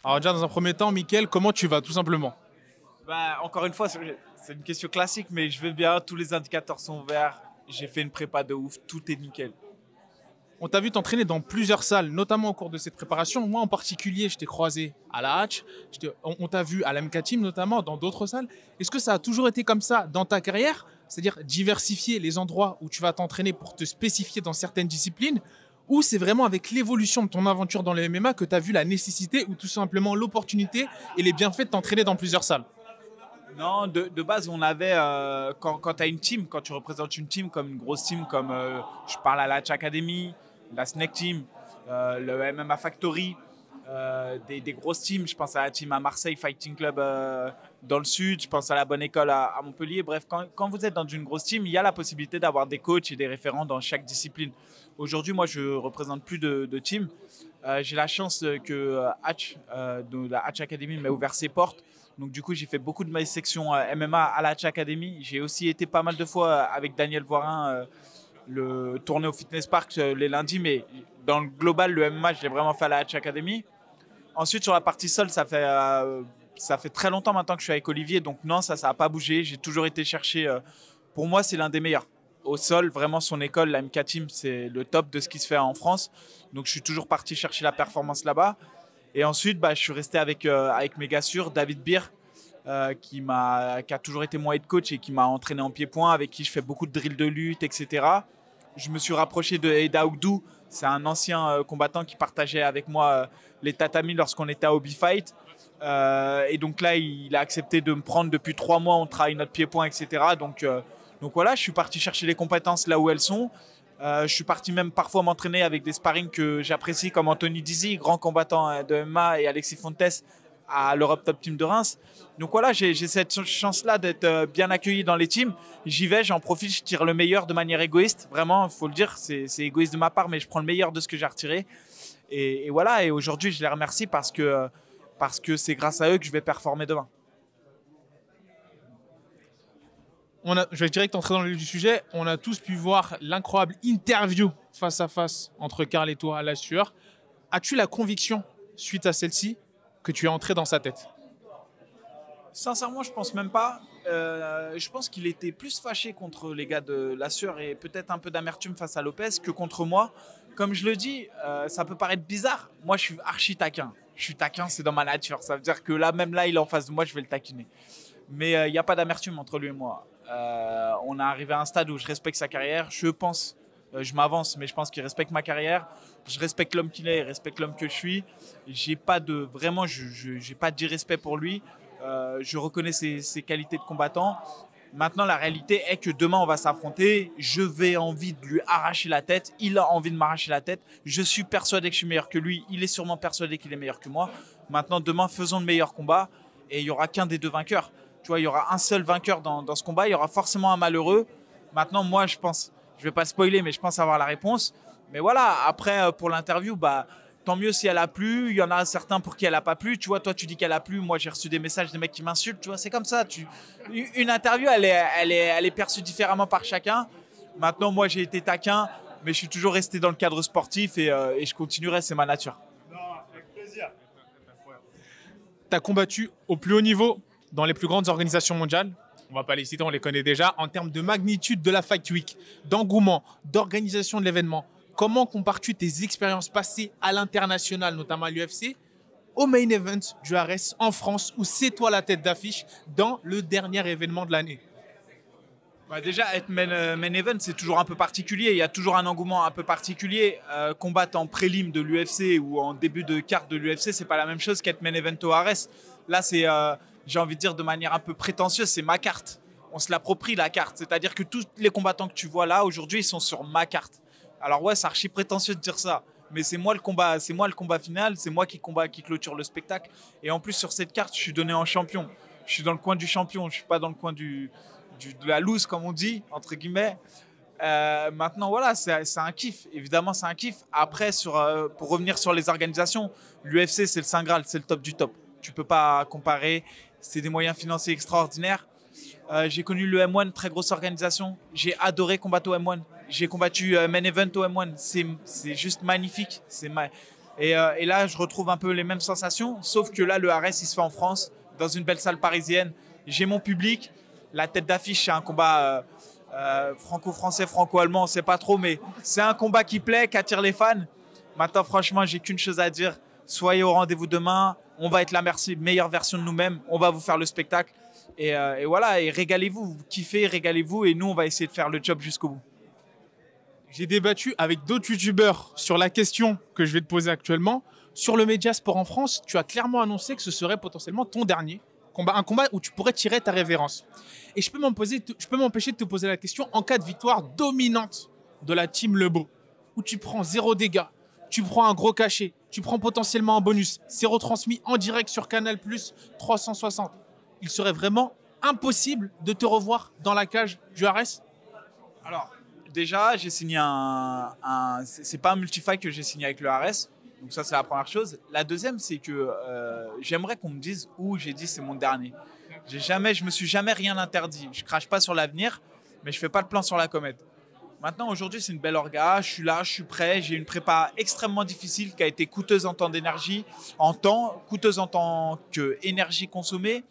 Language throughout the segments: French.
Alors déjà, dans un premier temps, Mickaël, comment tu vas tout simplement? Bah, encore une fois, c'est une question classique, mais je vais bien. Tous les indicateurs sont verts. J'ai fait une prépa de ouf. Tout est nickel. On t'a vu t'entraîner dans plusieurs salles, notamment au cours de cette préparation. Moi en particulier, je t'ai croisé à la Hatch, on t'a vu à l'MK Team notamment, dans d'autres salles. Est-ce que ça a toujours été comme ça dans ta carrière? C'est-à-dire diversifier les endroits où tu vas t'entraîner pour te spécifier dans certaines disciplines? Ou c'est vraiment avec l'évolution de ton aventure dans le MMA que tu as vu la nécessité ou tout simplement l'opportunité et les bienfaits de t'entraîner dans plusieurs salles? Non, de base, on avait, quand tu as une team, quand tu représentes une team comme une grosse team, comme je parle à la Hatch Academy, la Snake Team, le MMA Factory, des grosses teams. Je pense à la team à Marseille Fighting Club dans le sud, je pense à la Bonne École à Montpellier. Bref, quand vous êtes dans une grosse team, il y a la possibilité d'avoir des coachs et des référents dans chaque discipline. Aujourd'hui, moi, je représente plus de teams. J'ai la chance que Hatch, de la Hatch Academy m'ait ouvert ses portes. Donc du coup, j'ai fait beaucoup de mes sections MMA à la Hatch Academy. J'ai aussi été pas mal de fois avec Daniel Voirin le tourner au Fitness Park les lundis, mais dans le global, le MMA, je l'ai vraiment fait à la Hatch Academy. Ensuite, sur la partie sol, ça fait très longtemps maintenant que je suis avec Olivier, donc non, ça n'a pas bougé. J'ai toujours été chercher. Pour moi, c'est l'un des meilleurs. Au sol, vraiment, son école, la MK Team, c'est le top de ce qui se fait en France. Donc, je suis toujours parti chercher la performance là-bas. Et ensuite, je suis resté avec mes gars sûrs, David Beer, qui a toujours été mon head coach et qui m'a entraîné en pied-point, avec qui je fais beaucoup de drills de lutte, etc. Je me suis rapproché de Eda Ougdou. C'est un ancien combattant qui partageait avec moi les tatamis lorsqu'on était à Hobby Fight. Et donc là, il a accepté de me prendre depuis 3 mois. On travaille notre pied-point, etc. Donc voilà, je suis parti chercher les compétences là où elles sont. Je suis parti même parfois m'entraîner avec des sparring que j'apprécie, comme Anthony Dizzy, grand combattant de MMA, et Alexis Fontes à l'Europe Top Team de Reims. Donc voilà, j'ai cette chance-là d'être bien accueilli dans les teams. J'y vais, j'en profite, je tire le meilleur de manière égoïste. Vraiment, il faut le dire, c'est égoïste de ma part, mais je prends le meilleur de ce que j'ai retiré. Et voilà, et aujourd'hui, je les remercie parce que c'est grâce à eux que je vais performer demain. Je vais direct entrer dans le vif du sujet. On a tous pu voir l'incroyable interview face à face entre Karl et toi à la sueur. As-tu la conviction, suite à celle-ci, que tu es entré dans sa tête? Sincèrement, je pense même pas. Je pense qu'il était plus fâché contre les gars de la sueur et peut-être un peu d'amertume face à Lopez que contre moi. Comme je le dis, ça peut paraître bizarre. Moi, je suis archi taquin. Je suis taquin, c'est dans ma nature. Ça veut dire que là, même là, il est en face de moi, je vais le taquiner. Mais il n'y a pas d'amertume entre lui et moi. On est arrivé à un stade où je respecte sa carrière. Je pense, je m'avance, mais je pense qu'il respecte ma carrière. Je respecte l'homme qu'il est, il respecte l'homme que je suis. J'ai pas de vraiment, j'ai pas d'irrespect pour lui. Je reconnais ses qualités de combattant. Maintenant, la réalité est que demain, on va s'affronter. Je vais envie de lui arracher la tête. Il a envie de m'arracher la tête. Je suis persuadé que je suis meilleur que lui. Il est sûrement persuadé qu'il est meilleur que moi. Maintenant, demain, faisons le meilleur combat. Et il n'y aura qu'un des deux vainqueurs. Tu vois, il y aura un seul vainqueur dans ce combat. Il y aura forcément un malheureux. Maintenant, moi, je pense, je ne vais pas spoiler, mais je pense avoir la réponse. Mais voilà, après, pour l'interview, tant mieux si elle a plu. Il y en a certains pour qui elle n'a pas plu. Tu vois, toi, tu dis qu'elle a plu. Moi, j'ai reçu des messages des mecs qui m'insultent. Tu vois, c'est comme ça. Une interview, elle est perçue différemment par chacun. Maintenant, moi, j'ai été taquin, mais je suis toujours resté dans le cadre sportif et je continuerai. C'est ma nature. Tu as combattu au plus haut niveau dans les plus grandes organisations mondiales. On ne va pas les citer, on les connaît déjà. En termes de magnitude de la Fight Week, d'engouement, d'organisation de l'événement, comment compares-tu tes expériences passées à l'international, notamment à l'UFC, au main event du ARES en France, où c'est toi la tête d'affiche dans le dernier événement de l'année? Déjà, être main event, c'est toujours un peu particulier. Il y a toujours un engouement un peu particulier. Combattre en prélim de l'UFC ou en début de carte de l'UFC, c'est pas la même chose qu'être main event au ARES. Là, c'est, j'ai envie de dire de manière un peu prétentieuse, c'est ma carte. On se l'approprie, la carte. C'est-à-dire que tous les combattants que tu vois là, aujourd'hui, ils sont sur ma carte. Alors ouais, c'est archi prétentieux de dire ça. Mais c'est moi le combat final, c'est moi qui clôture le spectacle. Et en plus, sur cette carte, je suis donné en champion. Je suis dans le coin du champion, je suis pas dans le coin de la loose, comme on dit, entre guillemets. Maintenant, voilà, c'est un kiff. Évidemment, c'est un kiff. Après, pour revenir sur les organisations, l'UFC, c'est le Saint Graal, c'est le top du top. Tu peux pas comparer. C'est des moyens financiers extraordinaires. J'ai connu le M1, très grosse organisation. J'ai adoré combattre au M1. J'ai combattu main event au M1. C'est juste magnifique. Et là, je retrouve un peu les mêmes sensations, sauf que là, le RS, il se fait en France, dans une belle salle parisienne. J'ai mon public. La tête d'affiche, c'est un combat franco-français, franco-allemand, on ne sait pas trop, mais c'est un combat qui plaît, qui attire les fans. Maintenant, franchement, j'ai qu'une chose à dire. Soyez au rendez-vous demain. On va être la meilleure version de nous-mêmes. On va vous faire le spectacle. Et voilà, et régalez-vous. Vous kiffez, régalez-vous. Et nous, on va essayer de faire le job jusqu'au bout. J'ai débattu avec d'autres youtubeurs sur la question que je vais te poser actuellement. Sur le Média Sport en France, tu as clairement annoncé que ce serait potentiellement ton dernier combat, un combat où tu pourrais tirer ta révérence. Et je peux m'empêcher de te poser la question en cas de victoire dominante de la team Lebo, où tu prends 0 dégâts, tu prends un gros cachet, tu prends potentiellement un bonus, c'est retransmis en direct sur Canal+ 360. Il serait vraiment impossible de te revoir dans la cage du RS? Alors, déjà, j'ai signé c'est pas un multifight que j'ai signé avec le RS. Donc ça, c'est la première chose. La deuxième, c'est que j'aimerais qu'on me dise où j'ai dit c'est mon dernier. Je me suis jamais rien interdit. Je crache pas sur l'avenir, mais je fais pas de plan sur la comète. Maintenant, aujourd'hui, c'est une belle orga. Je suis là, je suis prêt. J'ai une prépa extrêmement difficile qui a été coûteuse en temps d'énergie, coûteuse en tant qu'énergie consommée.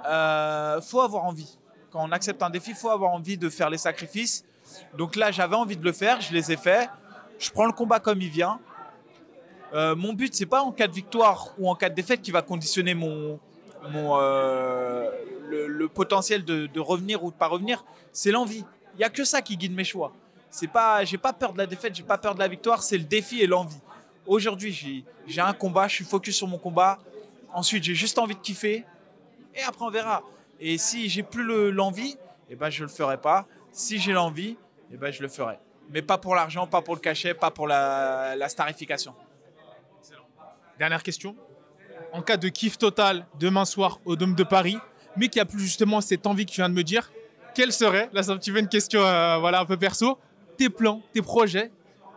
Faut avoir envie. Quand on accepte un défi, il faut avoir envie de faire les sacrifices. Donc là, j'avais envie de le faire. Je les ai faits. Je prends le combat comme il vient. Mon but, c'est pas en cas de victoire ou en cas de défaite qui va conditionner le potentiel de revenir ou de pas revenir. C'est l'envie. Il y a que ça qui guide mes choix. J'ai pas peur de la défaite, j'ai pas peur de la victoire. C'est le défi et l'envie. Aujourd'hui, j'ai un combat, je suis focus sur mon combat. Ensuite, j'ai juste envie de kiffer. Et après, on verra. Et si j'ai plus l'envie, eh ben, je le ferai pas. Si j'ai l'envie, eh ben, je le ferai. Mais pas pour l'argent, pas pour le cachet, pas pour la starification. Dernière question. En cas de kiff total demain soir au Dôme de Paris, mais qui a plus justement cette envie que tu viens de me dire, quelle serait, là c'est un petit peu une question un peu perso, tes plans, tes projets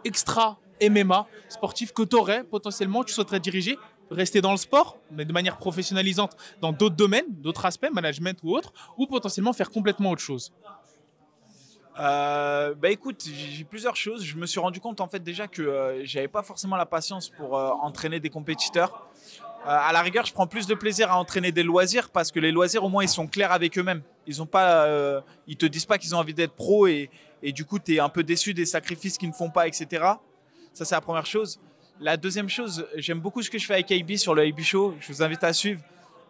extra MMA sportifs que tu aurais potentiellement, tu souhaiterais diriger, rester dans le sport, mais de manière professionnalisante dans d'autres domaines, d'autres aspects, management ou autres, ou potentiellement faire complètement autre chose? Écoute, j'ai plusieurs choses. Je me suis rendu compte en fait déjà que j'avais pas forcément la patience pour entraîner des compétiteurs. À la rigueur, je prends plus de plaisir à entraîner des loisirs parce que les loisirs au moins ils sont clairs avec eux-mêmes. Ils te disent pas qu'ils ont envie d'être pro et du coup tu es un peu déçu des sacrifices qu'ils ne font pas, etc. Ça c'est la première chose. La deuxième chose, j'aime beaucoup ce que je fais avec AB sur le AB Show. Je vous invite à suivre.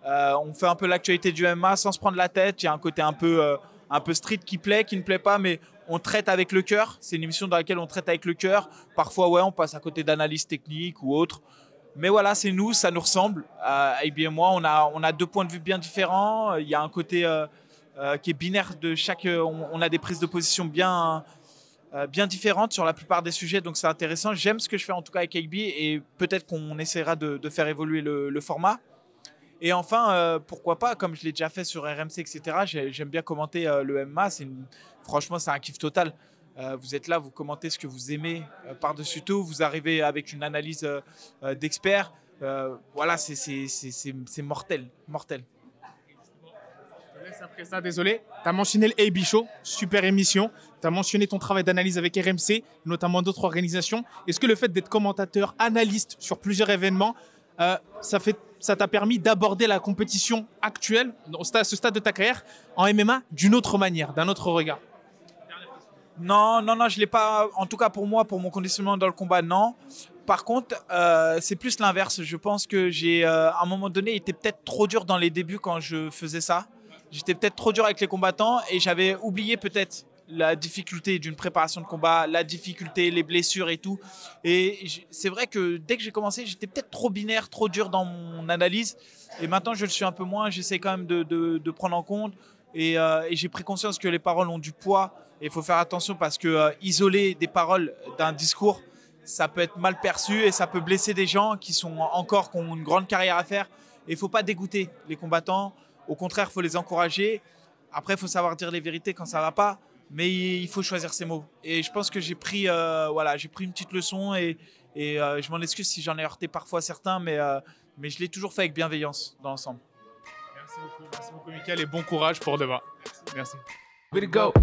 On fait un peu l'actualité du MMA sans se prendre la tête. Il y a un côté un peu street qui ne plaît pas, mais on traite avec le cœur. C'est une émission dans laquelle on traite avec le cœur. Parfois, ouais, on passe à côté d'analyses techniques ou autres. Mais voilà, c'est nous, ça nous ressemble. AB et moi, on a deux points de vue bien différents. Il y a un côté qui est binaire de chaque. On a des prises de position bien différentes sur la plupart des sujets, donc c'est intéressant. J'aime ce que je fais en tout cas avec AB et peut-être qu'on essaiera de faire évoluer le format. Et enfin, pourquoi pas, comme je l'ai déjà fait sur RMC, etc., j'aime bien commenter le MMA. Franchement, c'est un kiff total. Vous êtes là, vous commentez ce que vous aimez par-dessus tout. Vous arrivez avec une analyse d'expert. Voilà, c'est mortel. Mortel. Je te laisse après ça, désolé. Tu as mentionné le AB Show, super émission. Tu as mentionné ton travail d'analyse avec RMC, notamment d'autres organisations. Est-ce que le fait d'être commentateur, analyste sur plusieurs événements, ça t'a permis d'aborder la compétition actuelle, à ce stade de ta carrière, en MMA d'une autre manière, d'un autre regard? Non, je l'ai pas. En tout cas, pour moi, pour mon conditionnement dans le combat, non. Par contre, c'est plus l'inverse. Je pense que à un moment donné, été peut-être trop dur dans les débuts quand je faisais ça. J'étais peut-être trop dur avec les combattants et j'avais oublié peut-être la difficulté d'une préparation de combat, la difficulté, les blessures et tout. Et c'est vrai que dès que j'ai commencé, j'étais peut-être trop binaire, trop dur dans mon analyse. Et maintenant, je le suis un peu moins. J'essaie quand même de prendre en compte. Et j'ai pris conscience que les paroles ont du poids. Et il faut faire attention parce que isoler des paroles d'un discours, ça peut être mal perçu et ça peut blesser des gens qui ont une grande carrière à faire. Et il ne faut pas dégoûter les combattants. Au contraire, il faut les encourager. Après, il faut savoir dire les vérités quand ça ne va pas. Mais il faut choisir ses mots. Et je pense que j'ai pris une petite leçon et je m'en excuse si j'en ai heurté parfois certains, mais je l'ai toujours fait avec bienveillance dans l'ensemble. Merci beaucoup, Mickaël, et bon courage pour demain. Merci. Way to go.